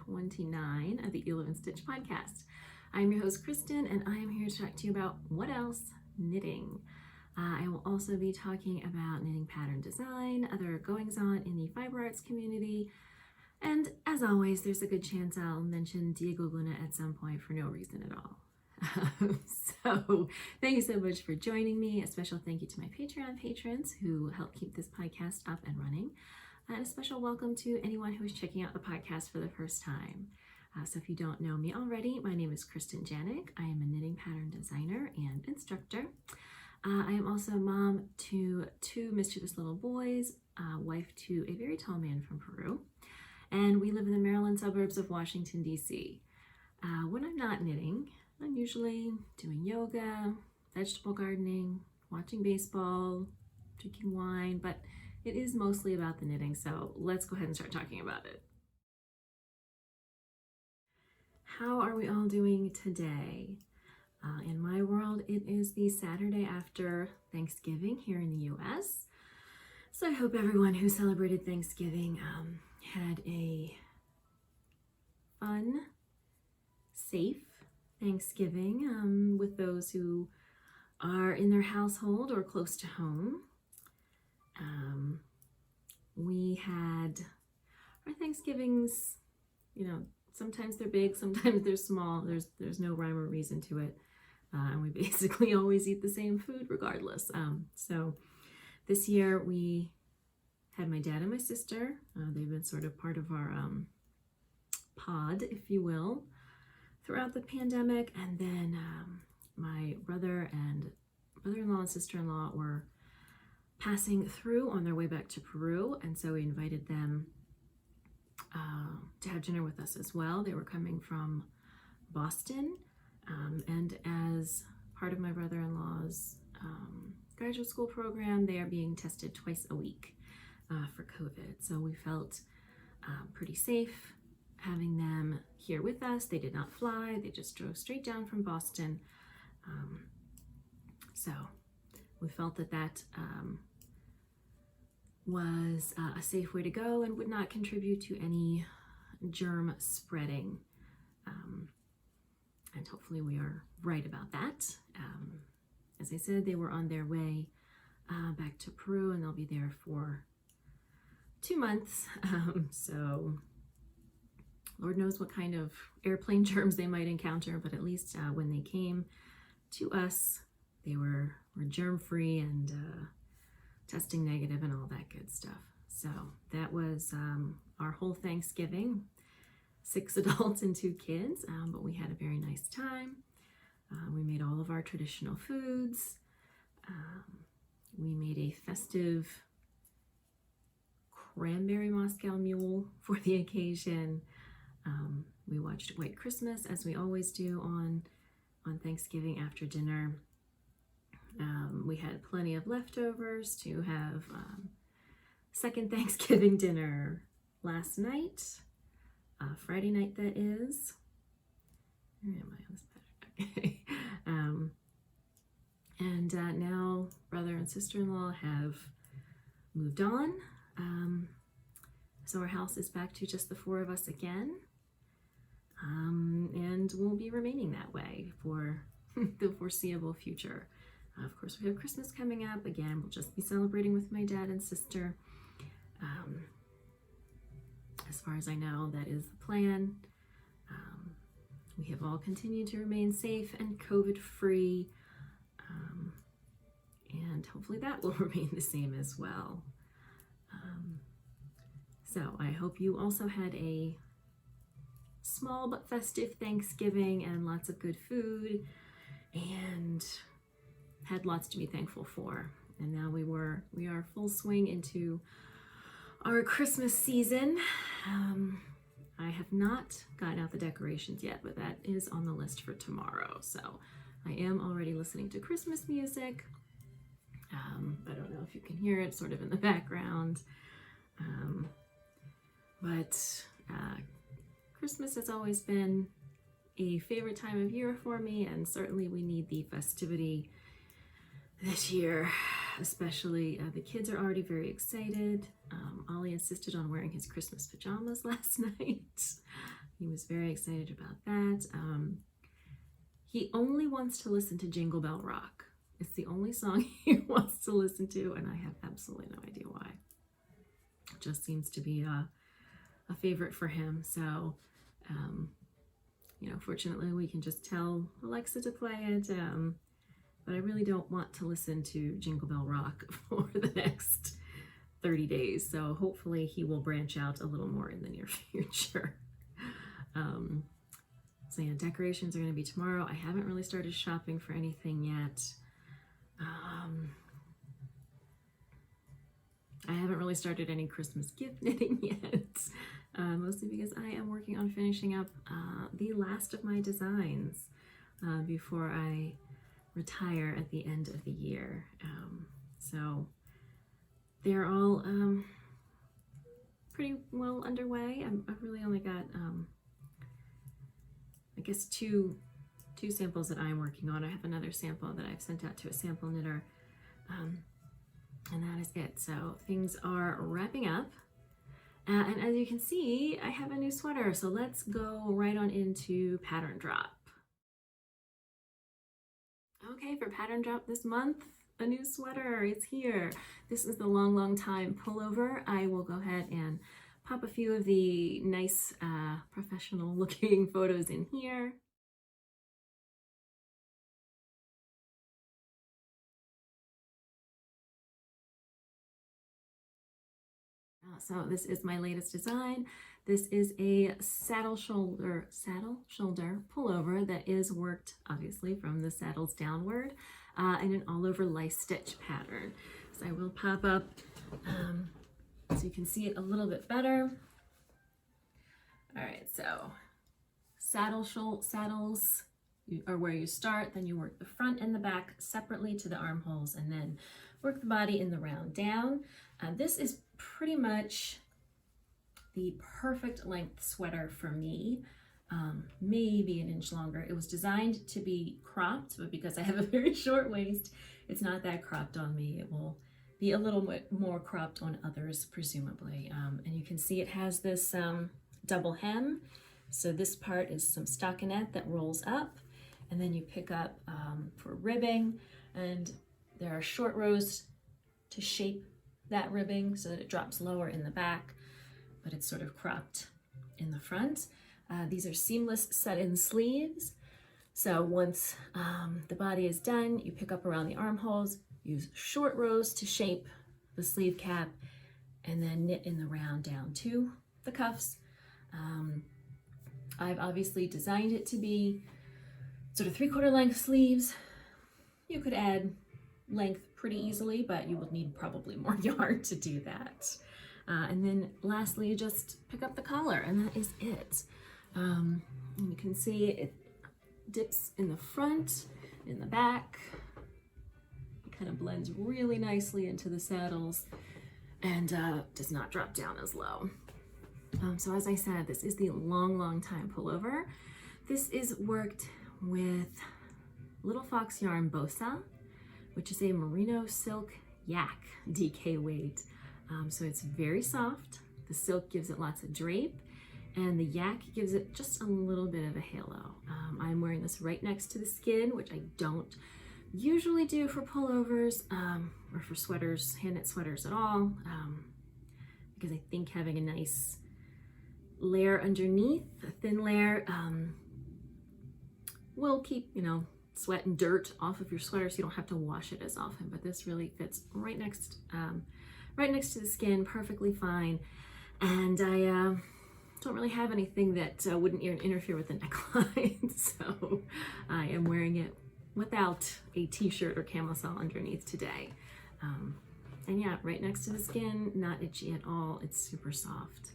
29 of the Adelante Stitch podcast. I'm your host, Kristen, and I am here to talk to you about what else? Knitting. I will also be talking about knitting pattern design, other goings-on in the fiber arts community, and as always, there's a good chance I'll mention Diego Luna at some point for no reason at all. So thank you so much for joining me. A special thank you to my Patreon patrons who help keep this podcast up and running. And a special welcome to anyone who is checking out the podcast for the first time. So if you don't know me already, my name is Kristen Janik. I am a knitting pattern designer and instructor. I am also a mom to two mischievous little boys, wife to a very tall man from Peru, and we live in the Maryland suburbs of Washington, D.C. When I'm not knitting, I'm usually doing yoga, vegetable gardening, watching baseball, drinking wine, but it is mostly about the knitting, so let's go ahead and start talking about it. How are we all doing today? In my world, it is the Saturday after Thanksgiving here in the U.S., so I hope everyone who celebrated Thanksgiving had a fun, safe Thanksgiving with those who are in their household or close to home. We had our Thanksgivings, sometimes they're big, sometimes they're small. There's no rhyme or reason to it. And we basically always eat the same food regardless. So this year we had my dad and my sister. They've been sort of part of our pod, if you will, throughout the pandemic. And then my brother and brother-in-law and sister-in-law were passing through on their way back to Peru. And so we invited them to have dinner with us as well. They were coming from Boston. And as part of my brother-in-law's graduate school program, they are being tested twice a week for COVID. So we felt pretty safe having them here with us. They did not fly. They just drove straight down from Boston. So we felt that was a safe way to go and would not contribute to any germ spreading. And hopefully we are right about that. As I said, they were on their way back to Peru, and they'll be there for 2 months. So Lord knows what kind of airplane germs they might encounter, but at least when they came to us, they were germ-free and testing negative and all that good stuff. So that was our whole Thanksgiving. 6 adults and 2 kids, but we had a very nice time. We made all of our traditional foods. We made a festive cranberry Moscow Mule for the occasion. We watched White Christmas, as we always do on Thanksgiving after dinner. We had plenty of leftovers to have second Thanksgiving dinner last night. Friday night, that is. Where am I on this pattern? Okay. And now brother and sister-in-law have moved on. So our house is back to just the 4 of us again. And we'll be remaining that way for the foreseeable future. Of course, we have Christmas coming up. Again, we'll just be celebrating with my dad and sister. As far as I know, that is the plan. We have all continued to remain safe and COVID-free, and hopefully that will remain the same as well. So I hope you also had a small but festive Thanksgiving and lots of good food and had lots to be thankful for. And now we are full swing into our Christmas season. I have not gotten out the decorations yet, but that is on the list for tomorrow. So I am already listening to Christmas music. I don't know if you can hear it sort of in the background. But Christmas has always been a favorite time of year for me, and certainly we need the festivity this year, especially. The kids are already very excited. Ollie insisted on wearing his Christmas pajamas last night. he was very excited about that. He only wants to listen to Jingle Bell Rock. It's the only song he wants to listen to, and I have absolutely no idea why. It just seems to be a favorite for him. So, you know, fortunately we can just tell Alexa to play it, but I really don't want to listen to Jingle Bell Rock for the next 30 days. So hopefully he will branch out a little more in the near future. So yeah, decorations are going to be tomorrow. I haven't really started shopping for anything yet. I haven't really started any Christmas gift knitting yet, mostly because I am working on finishing up the last of my designs before I retire at the end of the year. So they're all pretty well underway. I've really only got, I guess, two samples that I'm working on. I have another sample that I've sent out to a sample knitter, and that is it. So things are wrapping up. And as you can see, I have a new sweater. So let's go right on into pattern drop. Okay, for pattern drop this month, a new sweater is here. This is the long time pullover. I will go ahead and pop a few of the nice professional looking photos in here. So this is my latest design. This is a saddle shoulder pullover that is worked obviously from the saddles downward in an all over life stitch pattern. So I will pop up so you can see it a little bit better. All right, so saddles are where you start, then you work the front and the back separately to the armholes, and then work the body in the round down. This is pretty much the perfect length sweater for me, maybe an inch longer. It was designed to be cropped, but because I have a very short waist, it's not that cropped on me. It will be a little bit more cropped on others, presumably. And you can see it has this double hem. So this part is some stockinette that rolls up, and then you pick up for ribbing, and there are short rows to shape that ribbing so that it drops lower in the back, but it's sort of cropped in the front. These are seamless set-in sleeves. So once the body is done, you pick up around the armholes, use short rows to shape the sleeve cap, and then knit in the round down to the cuffs. I've obviously designed it to be sort of 3/4 length sleeves. You could add length pretty easily, but you will need probably more yarn to do that. And then lastly, you just pick up the collar, and that is it. And you can see it dips in the front, in the back. It kind of blends really nicely into the saddles and does not drop down as low. So as I said, this is the long time pullover. This is worked with Little Fox Yarn Bosa, which is a merino silk yak DK weight. So it's very soft. The silk gives it lots of drape, and the yak gives it just a little bit of a halo. I'm wearing this right next to the skin, which I don't usually do for pullovers or for sweaters, hand knit sweaters at all, because I think having a nice layer underneath, a thin layer, will keep, you know, sweat and dirt off of your sweater, so you don't have to wash it as often. But this really fits right next to the skin, perfectly fine. And I don't really have anything that wouldn't interfere with the neckline, so I am wearing it without a t-shirt or camisole underneath today. And yeah, right next to the skin, not itchy at all. It's super soft.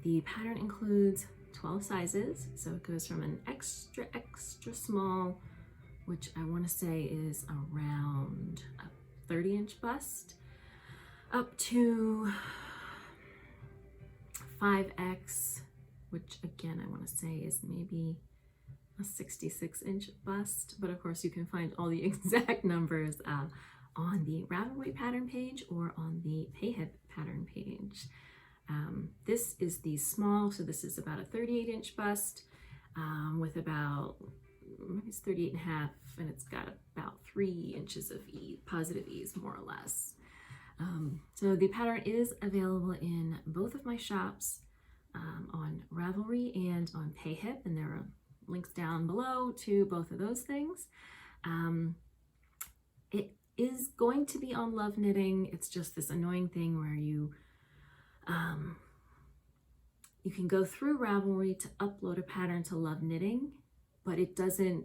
The pattern includes 12 sizes, so it goes from an extra small, which I want to say is around a 30-inch bust, up to 5X, which again I want to say is maybe a 66-inch bust, but of course you can find all the exact numbers on the Ravelry pattern page or on the Payhip pattern page. This is the small, so this is about a 38-inch bust with about, maybe it's 38 and a half, and it's got about 3 inches of positive ease, more or less. So the pattern is available in both of my shops, on Ravelry and on PayHip, and there are links down below to both of those things. It is going to be on Love Knitting. It's just this annoying thing where you can go through Ravelry to upload a pattern to Love Knitting, but it doesn't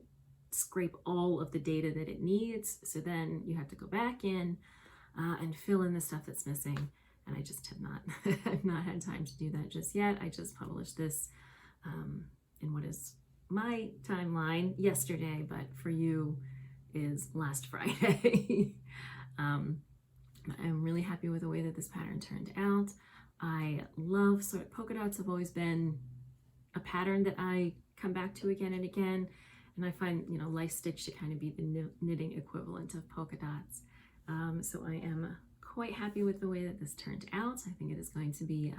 scrape all of the data that it needs. So then you have to go back in and fill in the stuff that's missing. And I just have not, I've not had time to do that just yet. I just published this in what is my timeline yesterday, but for you is last Friday. I'm really happy with the way that this pattern turned out. I love sort of polka dots have always been a pattern that I come back to again and again. And I find, you know, life stitch to kind of be the knitting equivalent of polka dots. So I am quite happy with the way that this turned out. I think it is going to be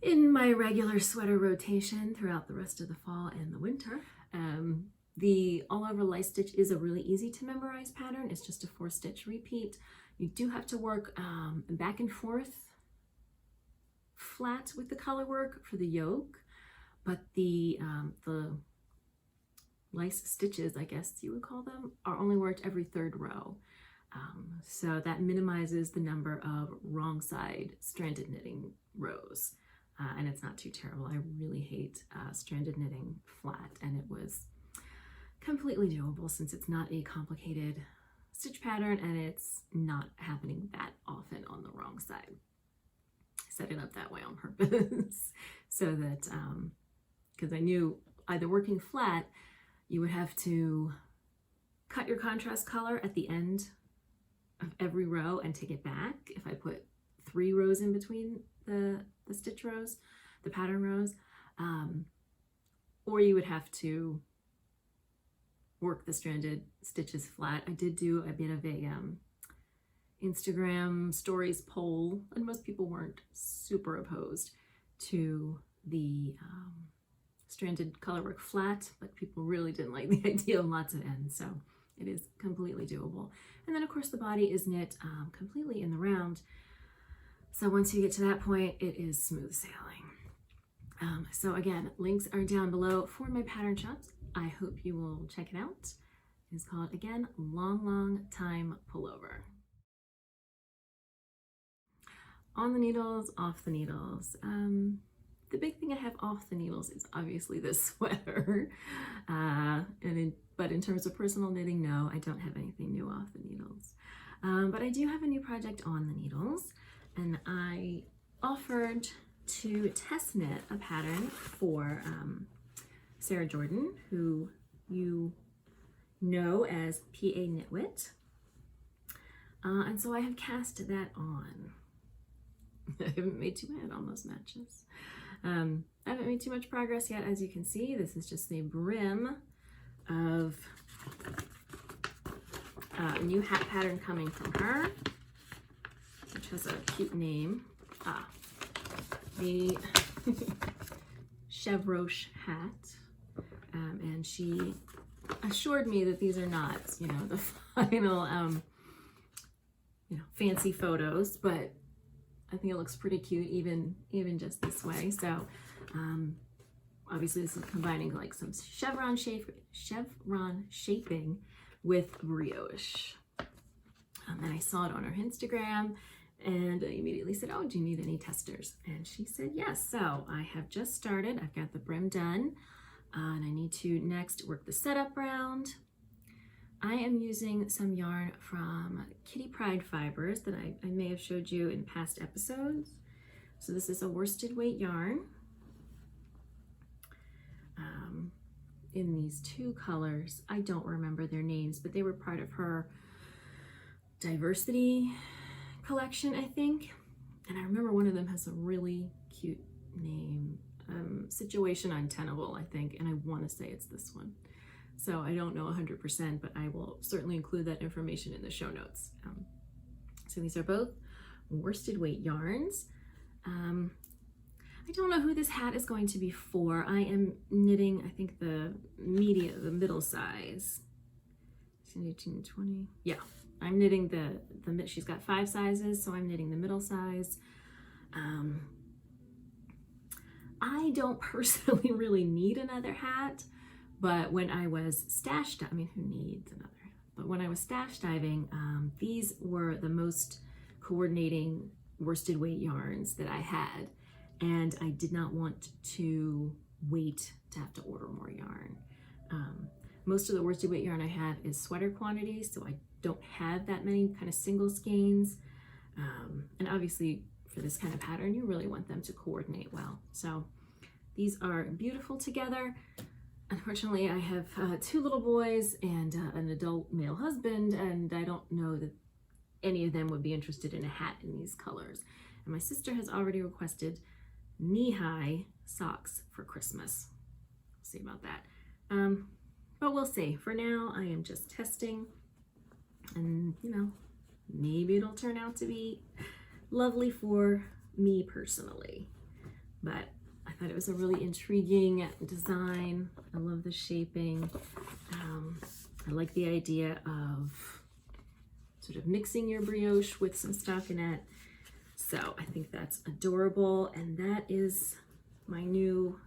in my regular sweater rotation throughout the rest of the fall and the winter. The all over light stitch is a really easy to memorize pattern. It's just a 4-stitch repeat. You do have to work back and forth flat with the color work for the yoke, but the lice stitches, I guess you would call them, are only worked every 3rd row. So that minimizes the number of wrong side stranded knitting rows. And it's not too terrible. I really hate stranded knitting flat, and it was completely doable since it's not a complicated stitch pattern and it's not happening that often on the wrong side. I set it up that way on purpose so that, because I knew either working flat, you would have to cut your contrast color at the end of every row and take it back. If I put 3 rows in between the stitch rows, the pattern rows, or you would have to work the stranded stitches flat. I did do a bit of a Instagram stories poll, and most people weren't super opposed to the stranded colorwork flat, but people really didn't like the idea of lots of ends, so it is completely doable. And then of course the body is knit completely in the round, so once you get to that point, it is smooth sailing. So again, links are down below for my pattern shops. I hope you will check it out. It's called, again, Long Time Pullover. On the needles, off the needles. The big thing I have off the needles is obviously this sweater. But in terms of personal knitting, no, I don't have anything new off the needles. But I do have a new project on the needles, and I offered to test knit a pattern for Sarah Jordan, who you know as PA Knitwit. And so I have cast that on. I haven't made too much, it almost matches. I haven't made too much progress yet, as you can see. This is just the brim of a new hat pattern coming from her, which has a cute name. The Chevroche hat. And she assured me that these are not, you know, the final, you know, fancy photos, but I think it looks pretty cute, even just this way. So, obviously, this is combining like some chevron shaping with brioche. And I saw it on her Instagram, and I immediately said, "Oh, do you need any testers?" And she said, "Yes." So I have just started. I've got the brim done. And I need to next work the setup round. I am using some yarn from Kitty Pride Fibers that I may have showed you in past episodes. So this is a worsted weight yarn in these 2 colors. I don't remember their names, but they were part of her diversity collection, I think. And I remember one of them has a really cute name. Situation Untenable, I think, and I want to say it's this one. So I don't know 100%, but I will certainly include that information in the show notes. So these are both worsted weight yarns. I don't know who this hat is going to be for. I am knitting, I think the middle size. 18, 20. Yeah, I'm knitting she's got 5 sizes, so I'm knitting the middle size. I don't personally really need another hat, but when I was stash diving, I mean, who needs another hat? But when I was stash diving, these were the most coordinating worsted weight yarns that I had, and I did not want to wait to have to order more yarn. Most of the worsted weight yarn I have is sweater quantities, so I don't have that many kind of single skeins. And obviously for this kind of pattern, you really want them to coordinate well. So these are beautiful together. Unfortunately, I have 2 little boys and an adult male husband, and I don't know that any of them would be interested in a hat in these colors. And my sister has already requested knee-high socks for Christmas. We'll see about that. But we'll see. For now, I am just testing, and you know, maybe it'll turn out to be lovely for me personally. But I thought it was a really intriguing design. I love the shaping. I like the idea of sort of mixing your brioche with some stockinette. So I think that's adorable, and that is my new,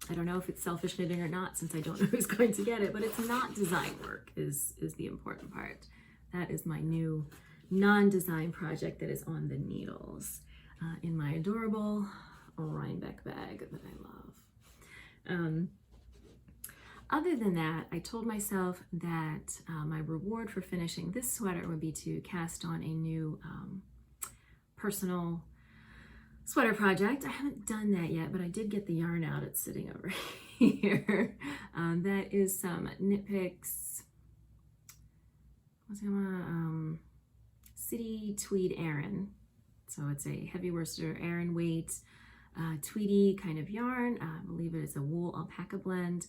I don't know if it's selfish knitting or not, since I don't know who's going to get it, but it's not design work is the important part. That is my new non-design project that is on the needles in my adorable Rhinebeck bag that I love. Other than that, I told myself that my reward for finishing this sweater would be to cast on a new personal sweater project. I haven't done that yet, but I did get the yarn out. It's sitting over here. That is some Knit Picks, what's it called? City Tweed Aran. So it's a heavy worsted Aran weight, tweedy kind of yarn. I believe it is a wool alpaca blend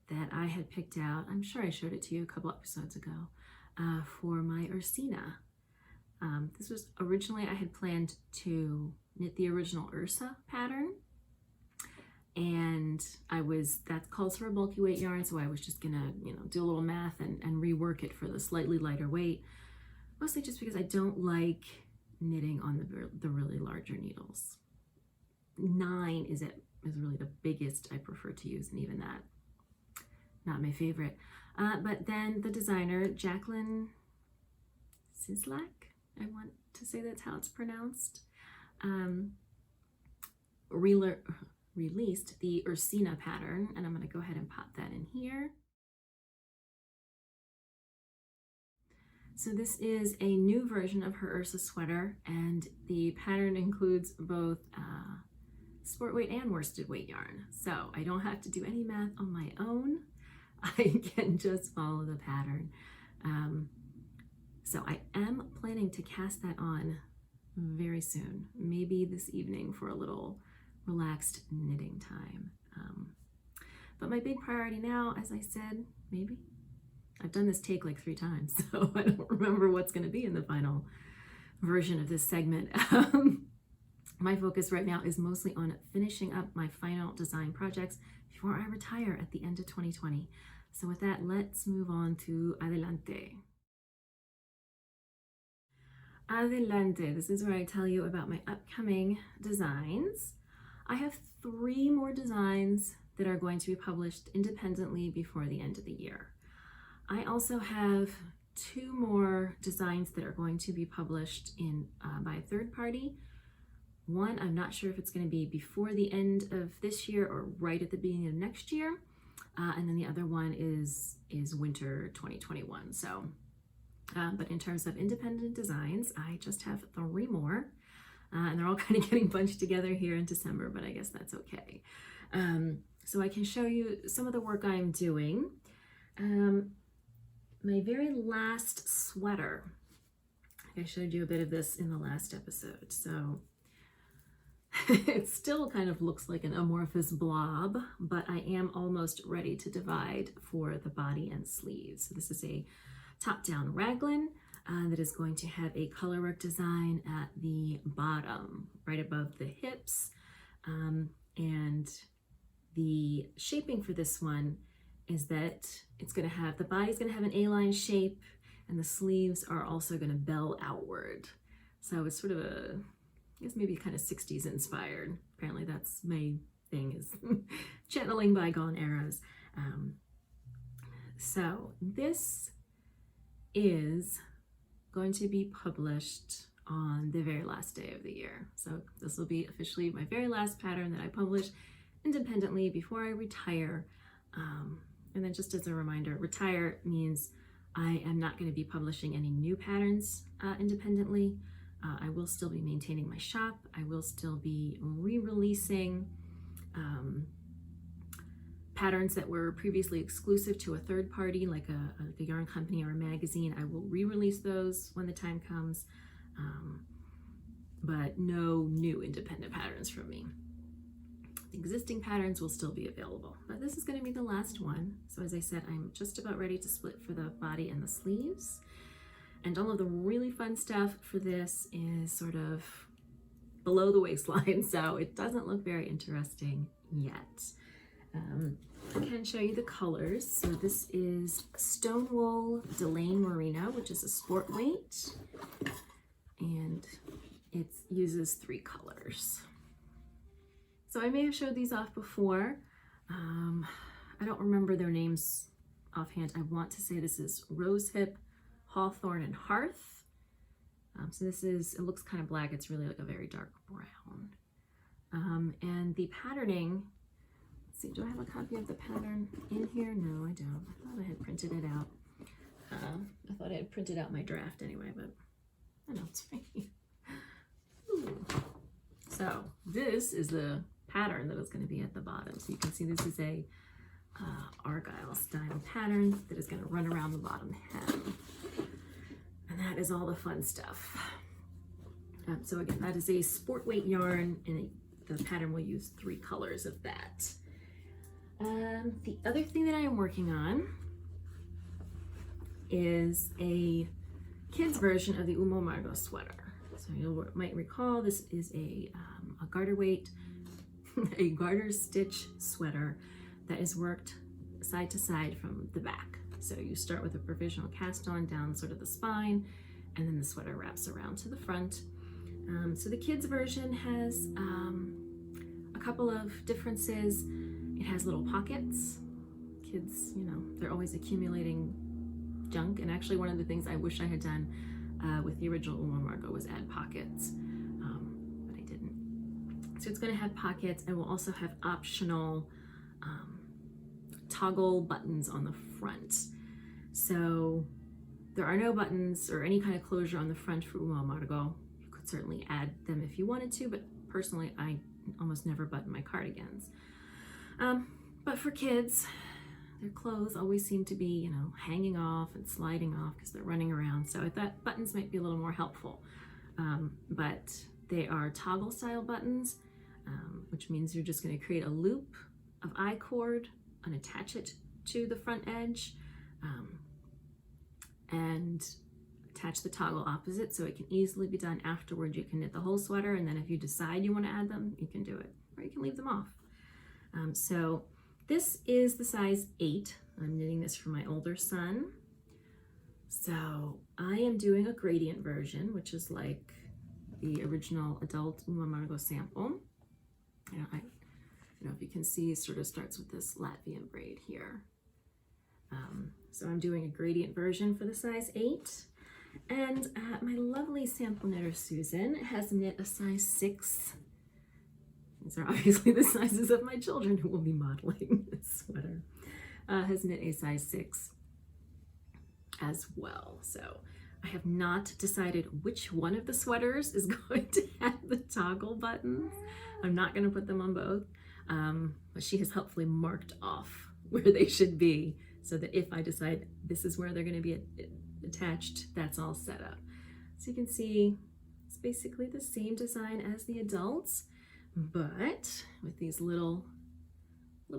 that I had picked out. I'm sure I showed it to you a couple episodes ago for my Ursina. This was originally, I had planned to knit the original Ursa pattern, and that calls for a bulky weight yarn, so I was just gonna, you know, do a little math and rework it for the slightly lighter weight, mostly just because I don't like knitting on the really larger needles. 9 is really the biggest I prefer to use, and even that, not my favorite. But then the designer, Jacqueline Sislak, I want to say that's how it's pronounced, released the Ursina pattern, and I'm going to go ahead and pop that in here. So this is a new version of her Ursa sweater, and the pattern includes both sport weight and worsted weight yarn. So I don't have to do any math on my own. I can just follow the pattern. So I am planning to cast that on very soon, maybe this evening for a little relaxed knitting time. But my big priority now, as I said, maybe, I've done this take like 3 times, so I don't remember what's going to be in the final version of this segment. My focus right now is mostly on finishing up my final design projects before I retire at the end of 2020. So with that, let's move on to Adelante. Adelante, this is where I tell you about my upcoming designs. I have 3 more designs that are going to be published independently before the end of the year. I also have 2 more designs that are going to be published by a third party. One, I'm not sure if it's going to be before the end of this year or right at the beginning of next year. And then the other one is winter 2021. So, but in terms of independent designs, I just have 3 more. And they're all kind of getting bunched together here in December, but I guess that's okay. So I can show you some of the work I'm doing. My very last sweater, I showed you a bit of this in the last episode, so it still kind of looks like an amorphous blob, but I am almost ready to divide for the body and sleeves. So this is a top-down raglan. that is going to have a colorwork design at the bottom, right above the hips. And the shaping for this one is that it's going to have, the body's going to have an A-line shape, and the sleeves are also going to bell outward. So it's sort of a, I guess maybe kind of 60s inspired. Apparently that's my thing, is channeling bygone eras. So this is going to be published on the very last day of the year. So this will be officially my very last pattern that I publish independently before I retire. And then just as a reminder, retire means I am not going to be publishing any new patterns independently. I will still be maintaining my shop. I will still be re-releasing patterns that were previously exclusive to a third party, like a yarn company or a magazine. I will re-release those when the time comes, but no new independent patterns from me. The existing patterns will still be available, but this is going to be the last one. So as I said, I'm just about ready to split for the body and the sleeves. And all of the really fun stuff for this is sort of below the waistline, so it doesn't look very interesting yet. I can show you the colors. So this is Stonewall Delaine Merino, which is a sport weight, and it uses 3 colors. So I may have showed these off before. I don't remember their names offhand. I want to say this is Rosehip, Hawthorn, and Hearth. So this is, it looks kind of black. It's really like a very dark brown. And the patterning, let's see, do I have a copy of the pattern in here? No, I don't. I thought I had printed it out. I thought I had printed out my draft anyway, but I know it's right here. Ooh. So this is the pattern that is going to be at the bottom. So you can see this is a Argyle style pattern that is going to run around the bottom hem. And that is all the fun stuff. So again, that is a sport weight yarn, and the pattern will use 3 colors of that. The other thing that I am working on is a kid's version of the Umo Margot sweater. So you might recall this is a garter weight, a garter stitch sweater that is worked side to side from the back. So you start with a provisional cast on down sort of the spine, and then the sweater wraps around to the front. So the kids version has a couple of differences. It has little pockets. Kids, you know, they're always accumulating junk, and actually one of the things I wish I had done with the original Umo Margot was add pockets, but I didn't. So it's going to have pockets, and we'll also have optional toggle buttons on the front. So there are no buttons or any kind of closure on the front for Umo Margot. You could certainly add them if you wanted to, but personally I almost never button my cardigans. But for kids, their clothes always seem to be, you know, hanging off and sliding off because they're running around. So I thought buttons might be a little more helpful. But they are toggle style buttons, which means you're just going to create a loop of I-cord and attach it to the front edge, and attach the toggle opposite so it can easily be done afterward. You can knit the whole sweater, and then if you decide you want to add them, you can do it, or you can leave them off. So this is the size 8. I'm knitting this for my older son. So I am doing a gradient version, which is like the original adult Umo Margot sample. I don't know if you can see, it sort of starts with this Latvian braid here. So I'm doing a gradient version for the size 8. And my lovely sample knitter Susan has knit a size 6. These are obviously the sizes of my children who will be modeling this sweater. Has knit a size 6 as well. So I have not decided which one of the sweaters is going to have the toggle buttons. I'm not going to put them on both, but she has helpfully marked off where they should be so that if I decide this is where they're going to be attached, that's all set up. So you can see it's basically the same design as the adults, but with these little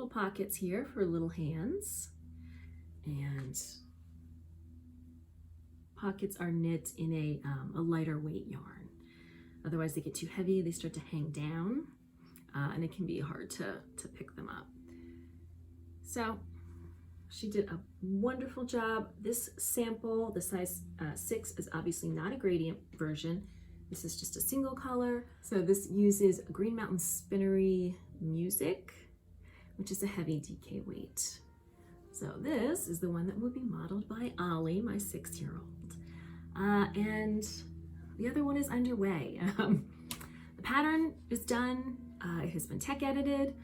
pockets here for little hands and pockets are knit in a lighter weight yarn. Otherwise they get too heavy, they start to hang down, and it can be hard to pick them up. So she did a wonderful job. This sample, the size 6, is obviously not a gradient version. This is just a single color. So this uses Green Mountain Spinnery Music, which is a heavy DK weight. So this is the one that will be modeled by Ollie, my 6-year-old. And the other one is underway. The pattern is done. It has been tech edited.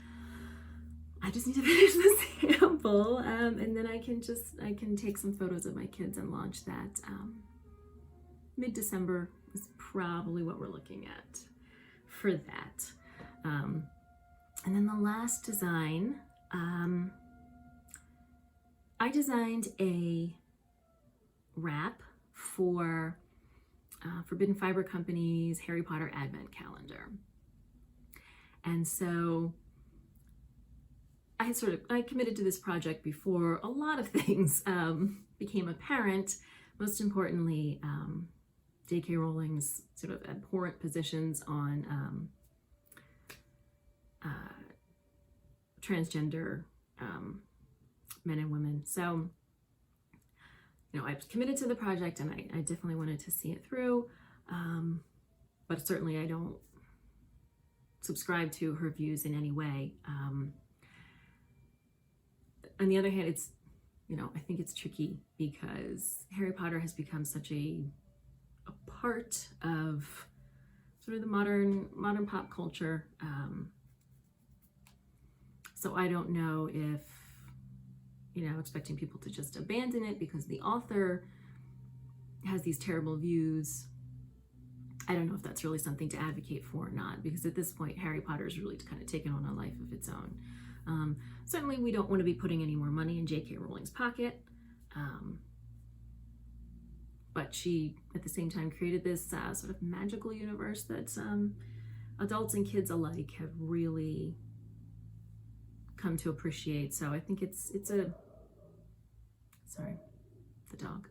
I just need to finish the sample, and then I can take some photos of my kids and launch that. Mid-December is probably what we're looking at for that. And then the last design, I designed a wrap for Forbidden Fiber Company's Harry Potter Advent Calendar. And so I committed to this project before a lot of things became apparent. Most importantly, J.K. Rowling's sort of abhorrent positions on transgender men and women. So, I committed to the project, and I definitely wanted to see it through. But certainly I don't subscribe to her views in any way. On the other hand, it's, I think it's tricky because Harry Potter has become such a part of sort of the modern pop culture. So I don't know if, expecting people to just abandon it because the author has these terrible views. I don't know if that's really something to advocate for or not, because at this point, Harry Potter is really kind of taken on a life of its own. Certainly, we don't want to be putting any more money in J.K. Rowling's pocket. But she, at the same time, created this sort of magical universe that adults and kids alike have really come to appreciate. So I think it's a, sorry, the dog.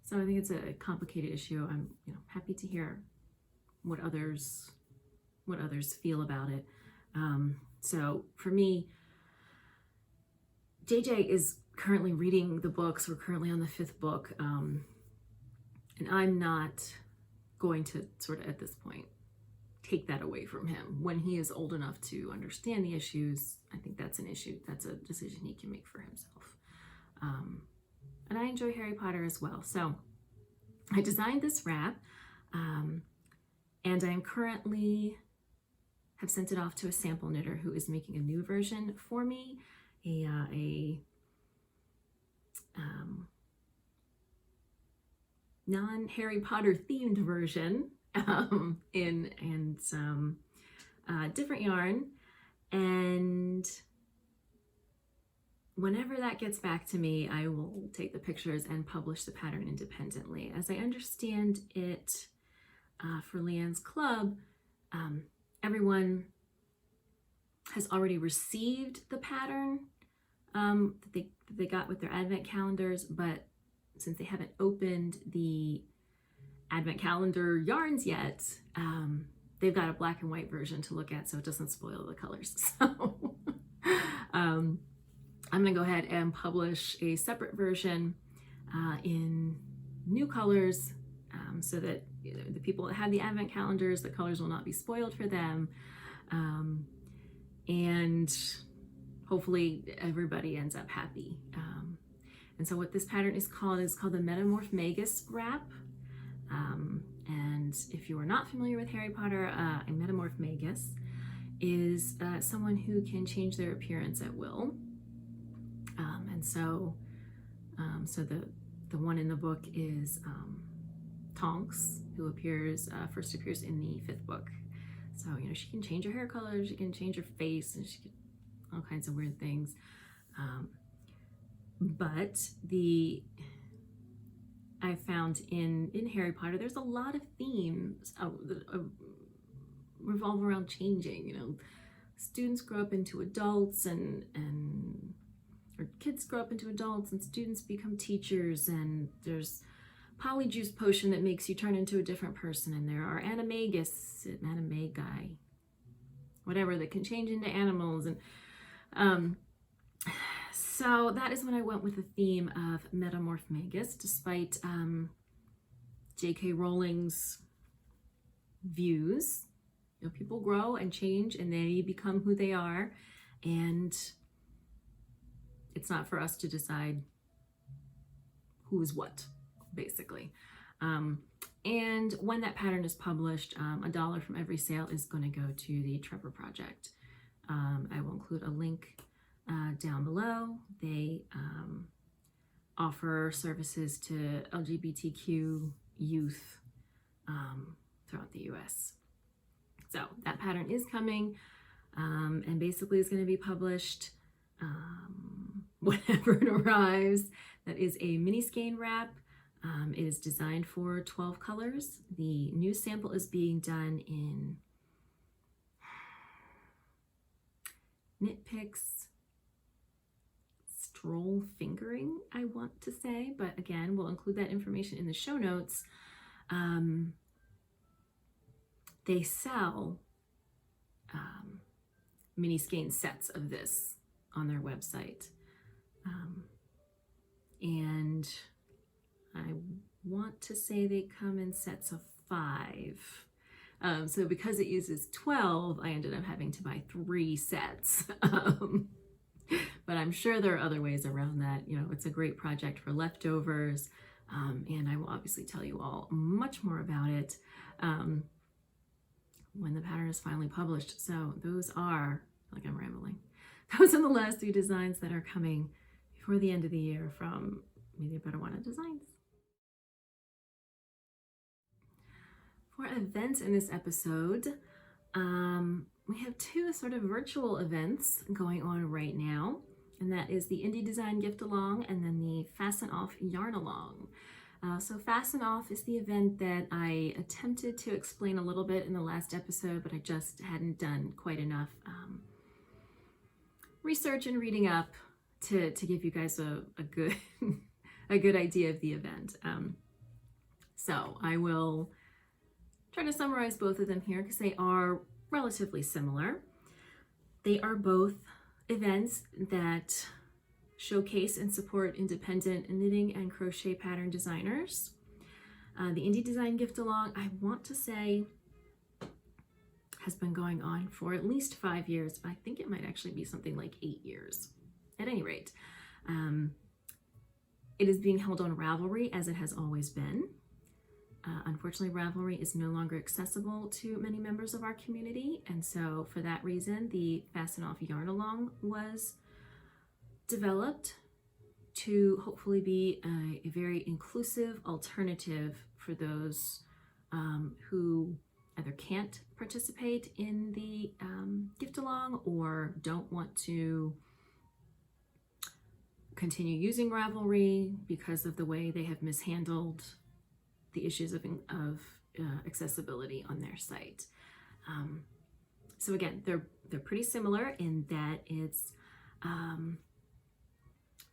So I think it's a complicated issue. I'm happy to hear what others feel about it. So for me, JJ is currently reading the books. We're currently on the 5th book. And I'm not going to sort of at this point take that away from him. When he is old enough to understand the issues, I think that's an issue. That's a decision he can make for himself. And I enjoy Harry Potter as well. So I designed this wrap, and I'm currently have sent it off to a sample knitter who is making a new version for me, a non-Harry Potter themed version in some different yarn. And whenever that gets back to me, I will take the pictures and publish the pattern independently. As I understand it, for Leanne's club, everyone has already received the pattern that they got with their advent calendars, but since they haven't opened the advent calendar yarns yet, they've got a black and white version to look at so it doesn't spoil the colors. So I'm gonna go ahead and publish a separate version in new colors, so that the people that have the advent calendars, the colors will not be spoiled for them. And hopefully everybody ends up happy. And so what this pattern is called the Metamorph Magus wrap. And if you are not familiar with Harry Potter, a Metamorph Magus is someone who can change their appearance at will. And so the one in the book is Tonks, who first appears in the 5th book. So, she can change her hair color, she can change her face, and she can all kinds of weird things. But I found in Harry Potter, there's a lot of themes that revolve around changing. Students grow up into adults or kids grow up into adults, and students become teachers, and there's polyjuice potion that makes you turn into a different person, and there are animagi, whatever, that can change into animals. And so that is when I went with the theme of Metamorph Magus, despite J.K. Rowling's views. You know, people grow and change and they become who they are, and it's not for us to decide who is what, basically. And when that pattern is published, $1 from every sale is going to go to the Trevor Project. I will include a link down below. They offer services to LGBTQ youth throughout the US. So that pattern is coming, and basically is going to be published whenever it arrives. That is a mini skein wrap. It is designed for 12 colors. The new sample is being done in Knit Picks Stroll Fingering, I want to say, but again, we'll include that information in the show notes. They sell mini skein sets of this on their website, and I want to say they come in sets of 5. So because it uses 12, I ended up having to buy 3 sets. But I'm sure there are other ways around that. You know, it's a great project for leftovers, and I will obviously tell you all much more about it when the pattern is finally published. So those are, like I'm rambling, those are the last 3 designs that are coming before the end of the year from Maybe Better Wanted Designs. For events in this episode, we have 2 sort of virtual events going on right now, and that is the Indie Design Gift Along and then the Fasten Off Yarn Along. So Fasten Off is the event that I attempted to explain a little bit in the last episode, but I just hadn't done quite enough research and reading up to give you guys a good a good idea of the event. So I will try to summarize both of them here because they are relatively similar. They are both events that showcase and support independent knitting and crochet pattern designers. The Indie Design Gift Along, I want to say, has been going on for at least 5 years, but I think it might actually be something like 8 years. At any rate, it is being held on Ravelry, as it has always been. Unfortunately, Ravelry is no longer accessible to many members of our community, and so for that reason, the Fasten Off Yarn Along was developed to hopefully be a very inclusive alternative for those who either can't participate in the gift along or don't want to continue using Ravelry because of the way they have mishandled the issues of accessibility on their site. So again, they're pretty similar in that it's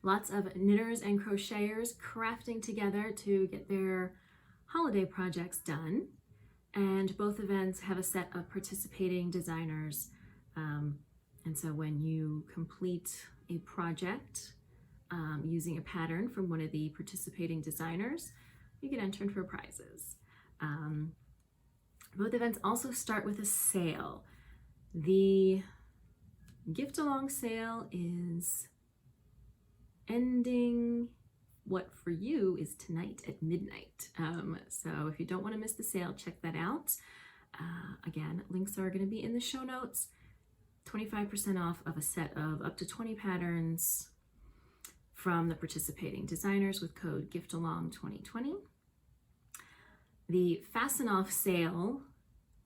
lots of knitters and crocheters crafting together to get their holiday projects done. And both events have a set of participating designers. And so when you complete a project using a pattern from one of the participating designers, you get entered for prizes. Both events also start with a sale. The gift along sale is ending what for you is tonight at midnight. So if you don't want to miss the sale, check that out. Again, links are going to be in the show notes. 25% off of a set of up to 20 patterns from the participating designers with code GIFTALONG2020. The Fasten Off sale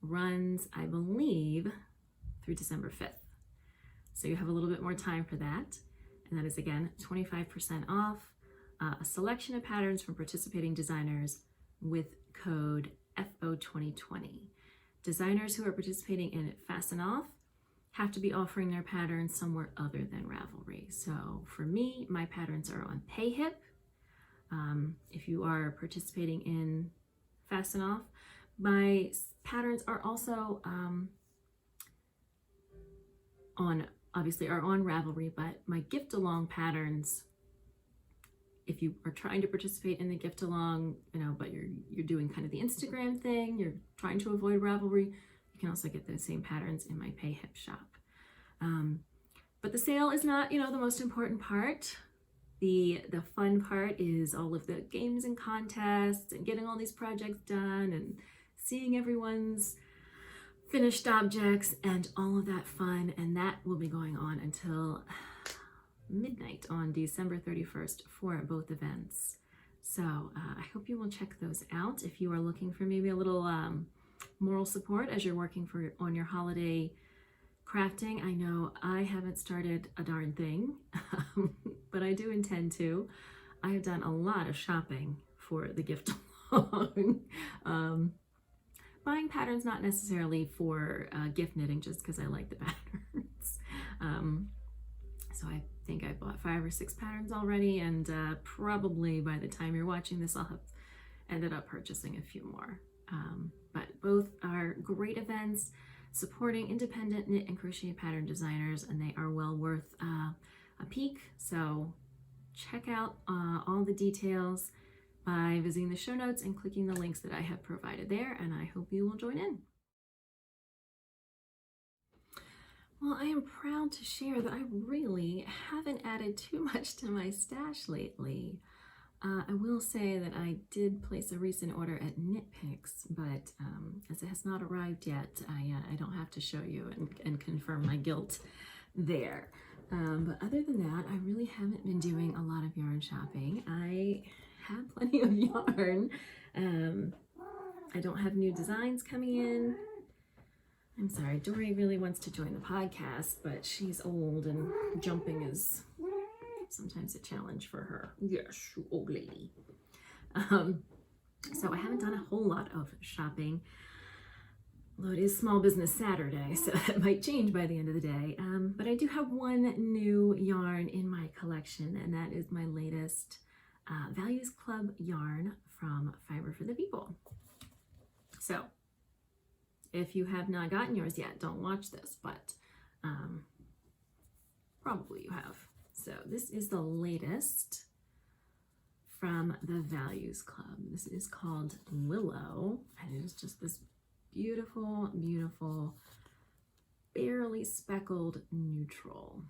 runs, I believe, through December 5th. So you have a little bit more time for that. And that is, again, 25% off a selection of patterns from participating designers with code FO2020. Designers who are participating in Fasten Off have to be offering their patterns somewhere other than Ravelry. So for me, my patterns are on PayHip. If you are participating in Fast and Off, my patterns are also obviously are on Ravelry, but my gift along patterns, if you are trying to participate in the gift along, but you're doing kind of the Instagram thing, you're trying to avoid Ravelry, you can also get those same patterns in my Pay Hip shop. But the sale is not, the most important part. The fun part is all of the games and contests and getting all these projects done and seeing everyone's finished objects and all of that fun. And that will be going on until midnight on December 31st for both events. So I hope you will check those out if you are looking for maybe a little moral support as you're working on your holiday crafting. I know I haven't started a darn thing, but I do intend to. I have done a lot of shopping for the gift along. Buying patterns, not necessarily for gift knitting, just because I like the patterns. So I think I bought 5 or 6 patterns already, and probably by the time you're watching this, I'll have ended up purchasing a few more. But both are great events supporting independent knit and crochet pattern designers, and they are well worth a peek. So check out all the details by visiting the show notes and clicking the links that I have provided there, and I hope you will join in. Well, I am proud to share that I really haven't added too much to my stash lately. I will say that I did place a recent order at Knit Picks, but as it has not arrived yet, I don't have to show you and confirm my guilt there. But other than that, I really haven't been doing a lot of yarn shopping. I have plenty of yarn. I don't have new designs coming in. I'm sorry, Dory really wants to join the podcast, but she's old and jumping is sometimes a challenge for her. Yes, old lady. So I haven't done a whole lot of shopping, although it is Small Business Saturday, so that might change by the end of the day. But I do have one new yarn in my collection, and that is my latest Values Club yarn from Fiber for the People. So if you have not gotten yours yet, don't watch this, but probably you have. So this is the latest from the Values Club. This is called Willow, and it is just this beautiful, beautiful, barely speckled neutral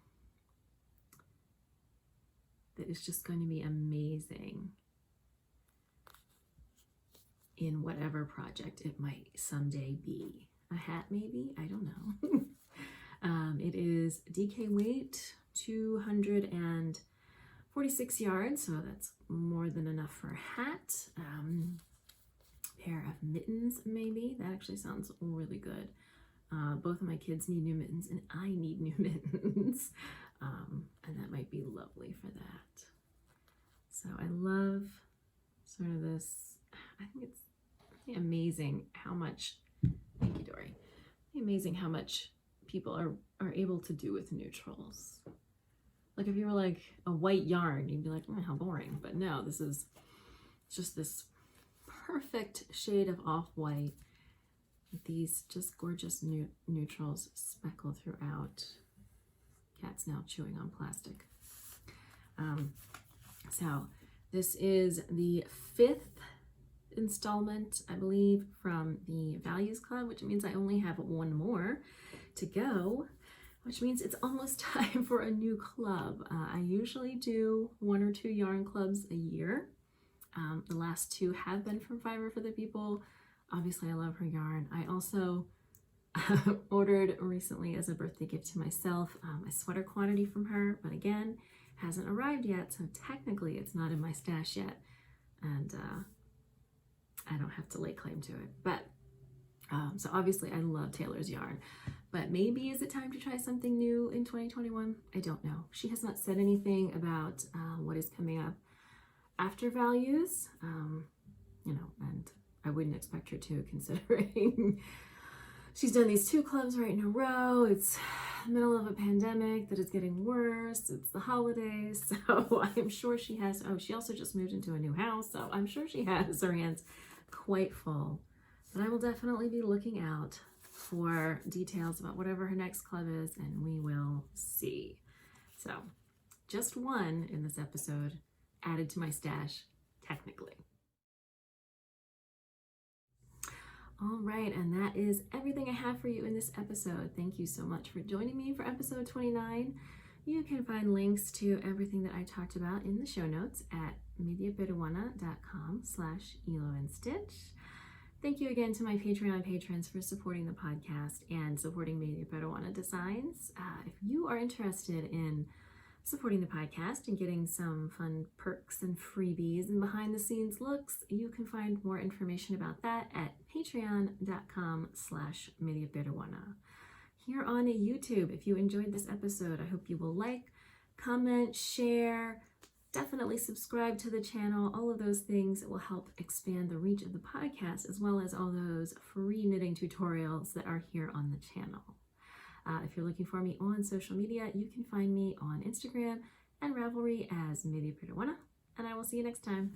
that is just going to be amazing in whatever project it might someday be. A hat maybe? I don't know. It is DK weight, 246 yards, so that's more than enough for a hat. Pair of mittens maybe. That actually sounds really good. Both of my kids need new mittens and I need new mittens. And that might be lovely for that. So I love sort of this, I think it's really amazing how much, thank you Dory, amazing how much people are able to do with neutrals. Like if you were like a white yarn, you'd be like, oh, how boring. But no, this is just this perfect shade of off-white with these just gorgeous neutrals speckled throughout. Cat's now chewing on plastic. So this is the 5th installment, I believe, from the Values Club, which means I only have one more to go, which means it's almost time for a new club. I usually do 1 or 2 yarn clubs a year. The last 2 have been from Fiber for the People. Obviously, I love her yarn. I also ordered recently as a birthday gift to myself a sweater quantity from her, but again, hasn't arrived yet, so technically it's not in my stash yet, and I don't have to lay claim to it. But so obviously I love Taylor's yarn, but maybe is it time to try something new in 2021? I don't know. She has not said anything about what is coming up after Values, and I wouldn't expect her to, considering she's done these 2 clubs right in a row. It's the middle of a pandemic that is getting worse. It's the holidays, so I'm sure she has, oh, she also just moved into a new house, so I'm sure she has her hands quite full. But I will definitely be looking out for details about whatever her next club is, and we will see. So, just one in this episode added to my stash, technically. All right, and that is everything I have for you in this episode. Thank you so much for joining me for episode 29. You can find links to everything that I talked about in the show notes at mediaperuana.com/hiloandstitch. Thank you again to my Patreon patrons for supporting the podcast and supporting Media Peruana Designs. If you are interested in supporting the podcast and getting some fun perks and freebies and behind the scenes looks, you can find more information about that at patreon.com/mediaperuana. Here on YouTube, if you enjoyed this episode, I hope you will like, comment, share, definitely subscribe to the channel. All of those things will help expand the reach of the podcast, as well as all those free knitting tutorials that are here on the channel. If you're looking for me on social media, you can find me on Instagram and Ravelry as Media Peruana, and I will see you next time.